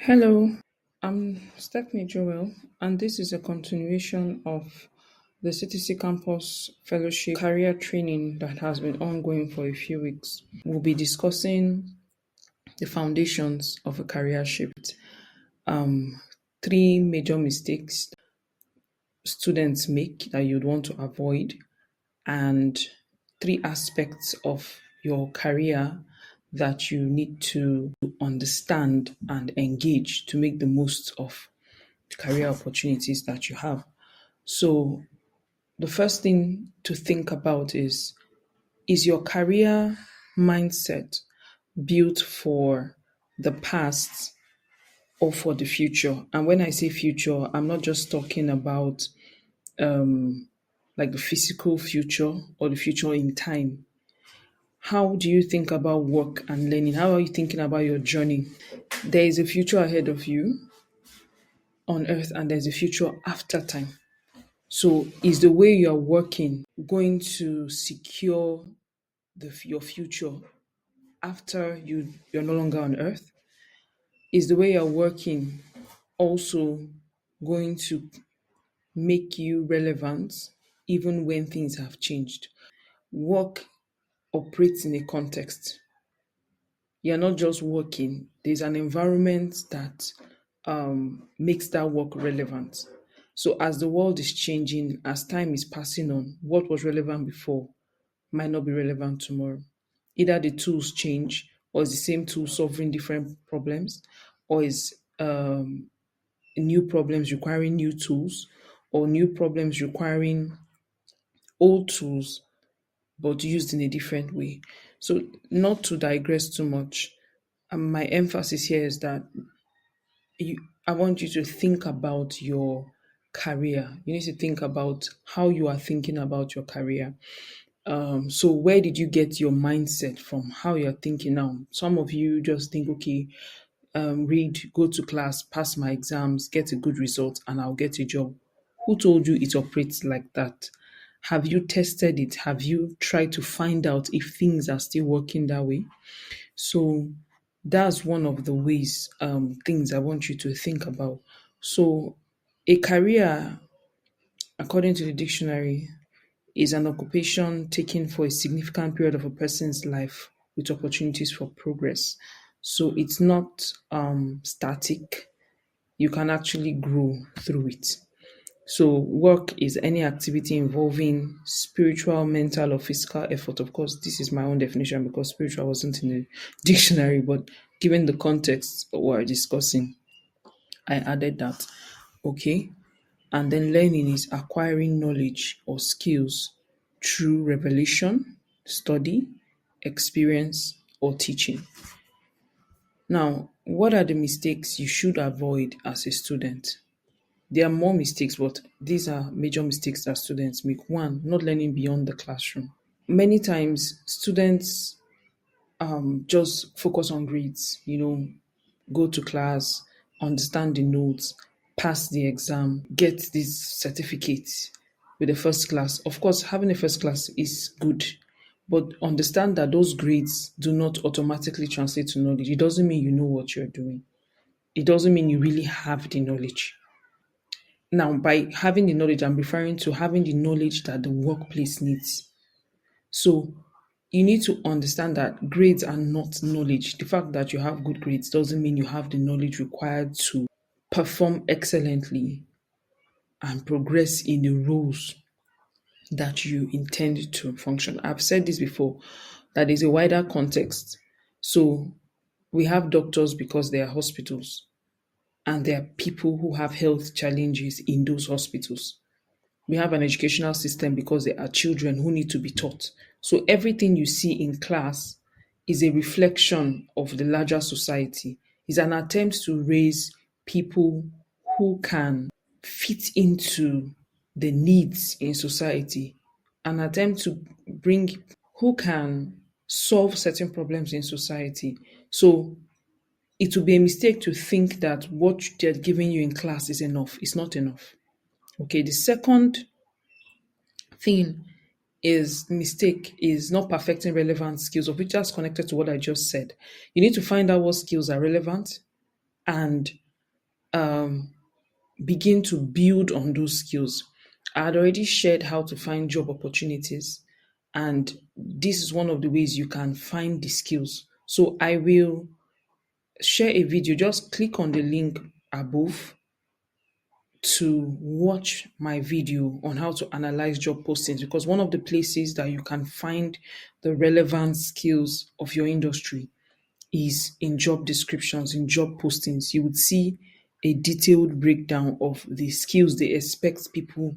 Hello, I'm Stephanie Joel, and this is a continuation of the CTC Campus Fellowship career training that has been ongoing for a few weeks. We'll be discussing the foundations of a career shift, three major mistakes students make that you'd want to avoid, and three aspects of your career that you need to understand and engage to make the most of career opportunities that you have. So, the first thing to think about is your career mindset built for the past or for the future? And when I say future, I'm not just talking about like the physical future or the future in time. How do you think about work and learning? How are you thinking about your journey? There is a future ahead of you on earth, and there's a future after time. So, is the way you are working going to secure your future after you're no longer on earth? Is the way you're working also going to make you relevant even when things have changed? Work operates in a context. You're not just working, there's an environment that makes that work relevant. So, as the world is changing, as time is passing on, what was relevant before might not be relevant tomorrow. Either the tools change, or is the same tool solving different problems, or is new problems requiring new tools, or new problems requiring old tools but used in a different way. So, not to digress too much, my emphasis here is that you, I want you to think about your career. You need to think about how you are thinking about your career. So where did you get your mindset from? How you're thinking now? Some of you just think, okay, read, go to class, pass my exams, get a good result, and I'll get a job. Who told you it operates like that? Have you tested it? Have you tried to find out if things are still working that way? So that's one of the ways, things I want you to think about. So a career, according to the dictionary, is an occupation taken for a significant period of a person's life with opportunities for progress. So it's not static. You can actually grow through it. So work is any activity involving spiritual, mental, or physical effort. Of course, this is my own definition because spiritual wasn't in the dictionary, but given the context we're discussing, I added that. Okay. And then learning is acquiring knowledge or skills through revelation, study, experience, or teaching. Now, what are the mistakes you should avoid as a student? There are more mistakes, but these are major mistakes that students make. One, not learning beyond the classroom. Many times, students just focus on grades, go to class, understand the notes, pass the exam, get this certificate with the first class. Of course, having a first class is good, but understand that those grades do not automatically translate to knowledge. It doesn't mean you know what you're doing. It doesn't mean you really have the knowledge. Now, by having the knowledge, I'm referring to having the knowledge that the workplace needs. So you need to understand that grades are not knowledge. The fact that you have good grades doesn't mean you have the knowledge required to perform excellently and progress in the roles that you intend to function. I've said this before that there's a wider context. So we have doctors because they are hospitals, and there are people who have health challenges in those hospitals. We have an educational system because there are children who need to be taught. So everything you see in class is a reflection of the larger society, is an attempt to raise people who can fit into the needs in society, an attempt to bring who can solve certain problems in society. So it would be a mistake to think that what they're giving you in class is enough. It's not enough. Okay, the second thing is mistake is not perfecting relevant skills, of which that's connected to what I just said. You need to find out what skills are relevant and um, begin to build on those skills. I had already shared how to find job opportunities, and this is one of the ways you can find the skills. So I will share a video. Just click on the link above to watch my video on how to analyze job postings, because one of the places that you can find the relevant skills of your industry is in job descriptions, in job postings. You would see a detailed breakdown of the skills they expect people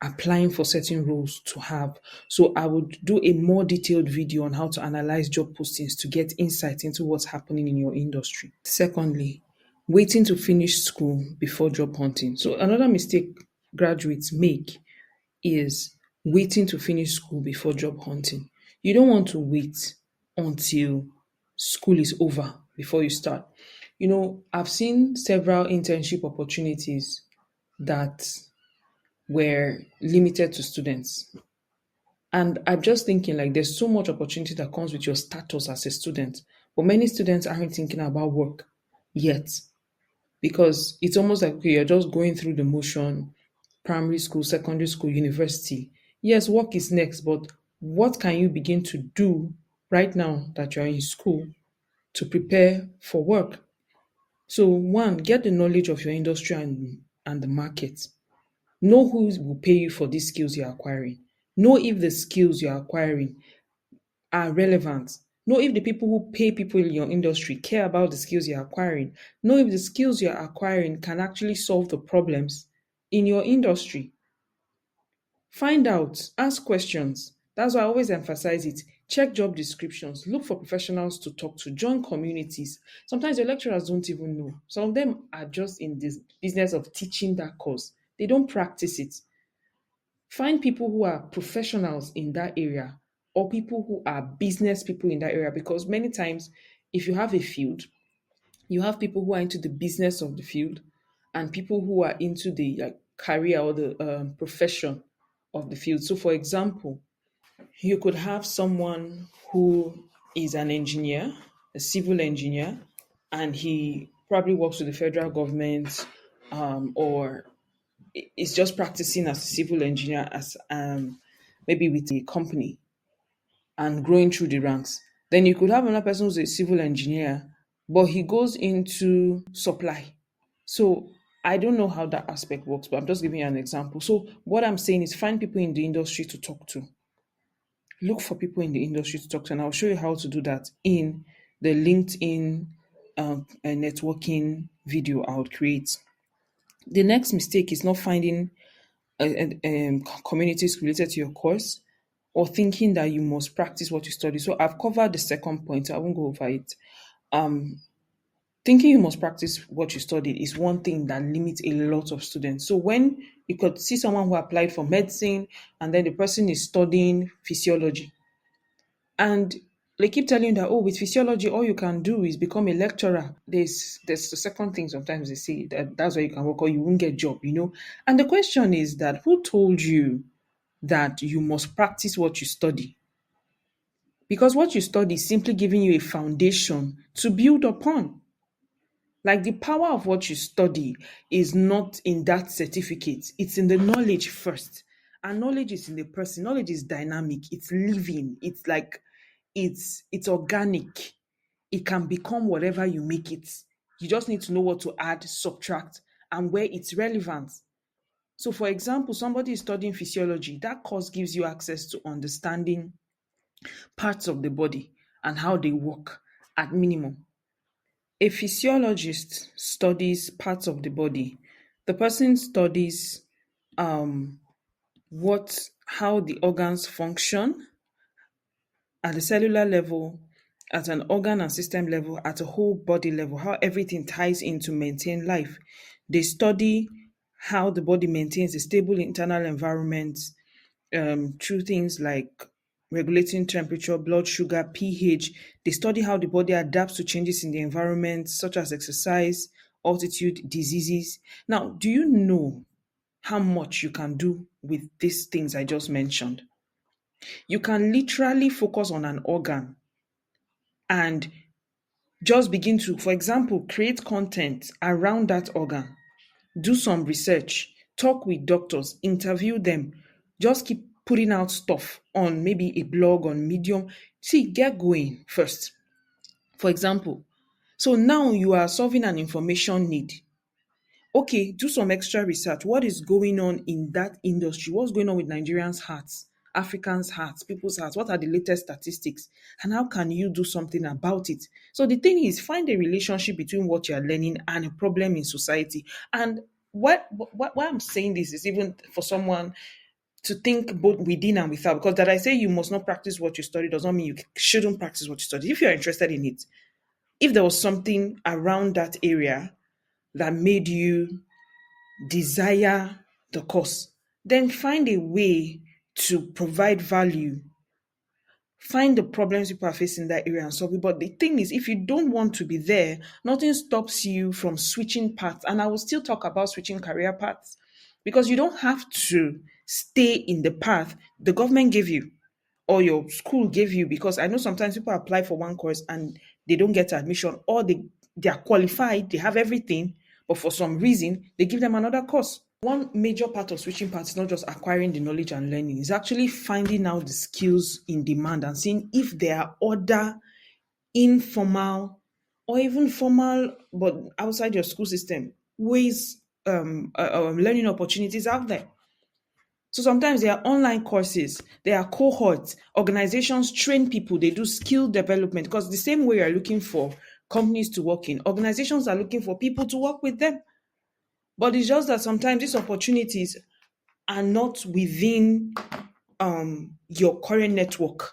applying for certain roles to have. So I would do a more detailed video on how to analyze job postings to get insight into what's happening in your industry. Secondly, waiting to finish school before job hunting. So another mistake graduates make is waiting to finish school before job hunting. You don't want to wait until school is over before you start. I've seen several internship opportunities that were limited to students. And I'm just thinking like there's so much opportunity that comes with your status as a student. But many students aren't thinking about work yet because it's almost like okay, you're just going through the motion, primary school, secondary school, university. Yes, work is next, but what can you begin to do right now that you're in school to prepare for work? So, one, get the knowledge of your industry and the market. Know who will pay you for these skills you're acquiring. Know if the skills you're acquiring are relevant. Know if the people who pay people in your industry care about the skills you're acquiring. Know if the skills you're acquiring can actually solve the problems in your industry. Find out, ask questions. That's why I always emphasize it. Check job descriptions, look for professionals to talk to, join communities. Sometimes your lecturers don't even know. Some of them are just in this business of teaching that course, they don't practice it. Find people who are professionals in that area or people who are business people in that area, because many times, if you have a field, you have people who are into the business of the field and people who are into the career or the profession of the field. So, for example, you could have someone who is an engineer, a civil engineer, and he probably works with the federal government, or is just practicing as a civil engineer as maybe with a company and growing through the ranks. Then you could have another person who's a civil engineer, but he goes into supply. So I don't know how that aspect works, but I'm just giving you an example. So what I'm saying is find people in the industry to talk to. Look for people in the industry to talk to, and I'll show you how to do that in the LinkedIn networking video I would create. The next mistake is not finding communities related to your course or thinking that you must practice what you study. So I've covered the second point, I won't go over it. Thinking you must practice what you studied is one thing that limits a lot of students. So when you could see someone who applied for medicine and then the person is studying physiology, and they keep telling you that oh, with physiology all you can do is become a lecturer. There's the second thing sometimes they say that that's where you can work or you won't get job. And the question is that who told you that you must practice what you study? Because what you study is simply giving you a foundation to build upon. Like the power of what you study is not in that certificate, it's in the knowledge first. And knowledge is in the person. Knowledge is dynamic, it's living, it's like it's organic. It can become whatever you make it. You just need to know what to add, subtract, and where it's relevant. So, for example, somebody is studying physiology, that course gives you access to understanding parts of the body and how they work at minimum. A physiologist studies parts of the body. The person studies how the organs function at the cellular level, at an organ and system level, at a whole body level, how everything ties in to maintain life. They study how the body maintains a stable internal environment through things like regulating temperature, blood sugar, pH. They study how the body adapts to changes in the environment, such as exercise, altitude, diseases. Now, do you know how much you can do with these things I just mentioned? You can literally focus on an organ and Just begin to, for example, create content around that organ. Do some research, talk with doctors, interview them. Just keep putting out stuff on maybe a blog, on Medium. See, get going first. For example, so now you are solving an information need. Okay, do some extra research. What is going on in that industry? What's going on with Nigerians' hearts, Africans' hearts, people's hearts? What are the latest statistics? And how can you do something about it? So the thing is, find a relationship between what you're learning and a problem in society. And why I'm saying this is even for someone to think both within and without, because that I say you must not practice what you study does not mean you shouldn't practice what you study. If you're interested in it, if there was something around that area that made you desire the course, then find a way to provide value. Find the problems people are facing in that area and solve it. But the thing is, if you don't want to be there, nothing stops you from switching paths. And I will still talk about switching career paths because you don't have to stay in the path the government gave you or your school gave you. Because I know sometimes people apply for one course and they don't get admission, or they are qualified, they have everything, but for some reason they give them another course. One major part of switching paths is not just acquiring the knowledge and learning, it's actually finding out the skills in demand and seeing if there are other informal or even formal, but outside your school system, ways, learning opportunities out there. So sometimes there are online courses, there are cohorts, organizations train people, they do skill development because the same way you're looking for companies to work in, organizations are looking for people to work with them. But it's just that sometimes these opportunities are not within your current network.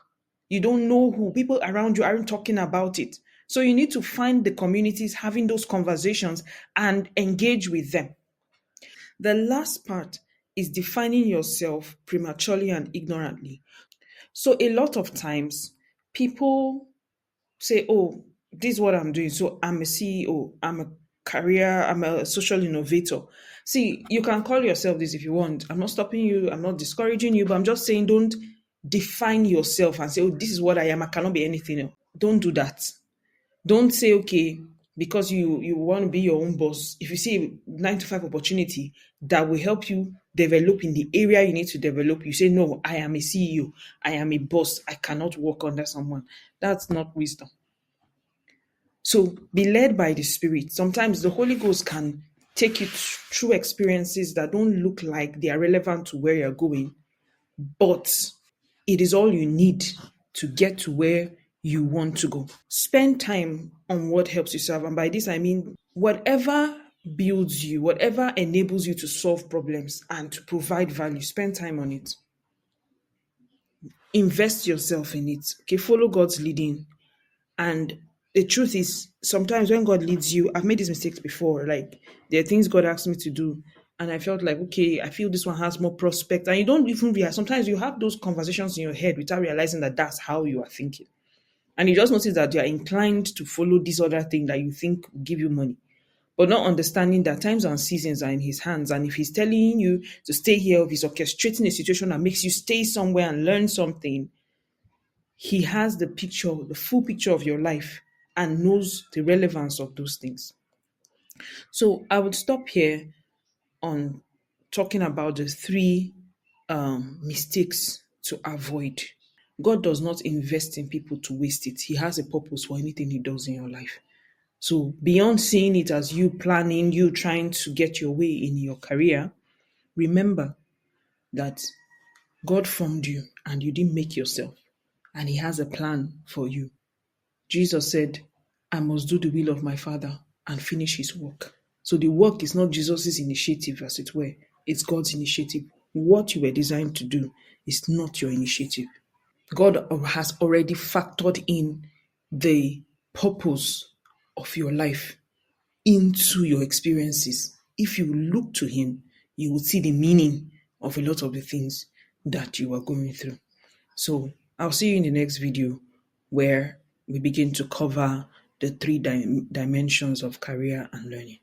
You don't know who, people around you aren't talking about it. So you need to find the communities having those conversations and engage with them. The last part is defining yourself prematurely and ignorantly. So a lot of times people say, oh, this is what I'm doing. So I'm a CEO, I'm a social innovator. See, you can call yourself this if you want. I'm not stopping you, I'm not discouraging you, but I'm just saying don't define yourself and say, oh, this is what I am. I cannot be anything else. Don't do that. Don't say, okay, because you want to be your own boss. If you see a 9 to 5 opportunity that will help you develop in the area you need to develop, you say, no, I am a CEO, I am a boss, I cannot work under someone. That's not wisdom. So be led by the Spirit. Sometimes the Holy Ghost can take you through experiences that don't look like they are relevant to where you're going, but it is all you need to get to where you want to go. Spend time on what helps you serve. And by this, I mean whatever builds you, whatever enables you to solve problems and to provide value, spend time on it. Invest yourself in it. Okay, follow God's leading. And the truth is, sometimes when God leads you, I've made these mistakes before. Like, there are things God asked me to do. And I felt like, okay, I feel this one has more prospect. And you don't even realize, sometimes you have those conversations in your head without realizing that that's how you are thinking. And you just notice that you're inclined to follow this other thing that you think will give you money. But not understanding that times and seasons are in his hands. And if he's telling you to stay here, if he's orchestrating a situation that makes you stay somewhere and learn something, he has the picture, the full picture of your life and knows the relevance of those things. So I would stop here on talking about the three mistakes to avoid. God does not invest in people to waste it. He has a purpose for anything he does in your life. So beyond seeing it as you planning, you trying to get your way in your career, remember that God formed you and you didn't make yourself. And he has a plan for you. Jesus said, I must do the will of my Father and finish his work. So the work is not Jesus' initiative, as it were. It's God's initiative. What you were designed to do is not your initiative. God has already factored in the purpose of your life into your experiences. If you look to him, you will see the meaning of a lot of the things that you are going through. So I'll see you in the next video where we begin to cover the three dimensions of career and learning.